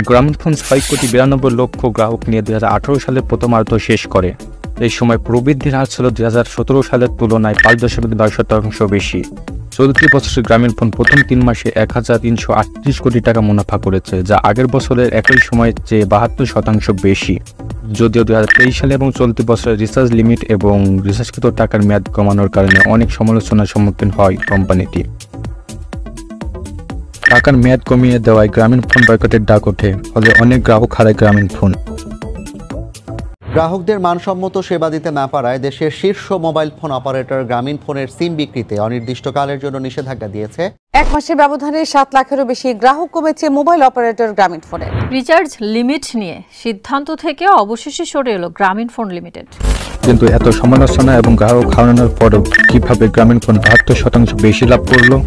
গ্রামীণফোন 6,92,00,000 গ্রাহক নিয়ে 2018 সালের প্রথমার্ধ শেষ করে। এই সময় প্রবৃদ্ধির হার ছিল 2017 সালের তুলনায় 5.9% বেশি। চলতি বছরে গ্রামীণফোন প্রথম 3 মাসে 1,338 কোটি টাকা মুনাফা করেছে, যা আগের বছরের একই সময়ের চেয়ে 72% বেশি। যদিও 2023 সালে এবং চলতি বছরে রিচার্জ লিমিট এবং রিচার্জকৃত টাকার মেয়াদ কমানোর কারণে অনেক সমালোচনার সম্মুখীন হয় কোম্পানিটি। টাকার মেয়াদ কমিয়ে দেওয়ায় গ্রামীণফোন বয়কটের ডাক ওঠে, ফলে অনেক গ্রাহক হারায় গ্রামীণফোন। গ্রাহকদের মানসম্মত সেবা দিতে না পারায় দেশের শীর্ষ মোবাইল ফোন অপারেটর গ্রামীণফোনের সিম বিক্রিতে অনির্দিষ্টকালের জন্য নিষেধাজ্ঞা দিয়েছে। এক মাসের ব্যবধানে 7 লাখেরও বেশি গ্রাহক কমেছে মোবাইল অপারেটর গ্রামীণফোনের। রিচার্জ লিমিট নিয়ে সিদ্ধান্ত থেকে অবশেষে সরে এলো গ্রামীণফোন লিমিটেড। কিন্তু এত সমালোচনা এবং গ্রাহক হারানোর পরও কিভাবে গ্রামীণফোন 72% বেশি লাভ করলো?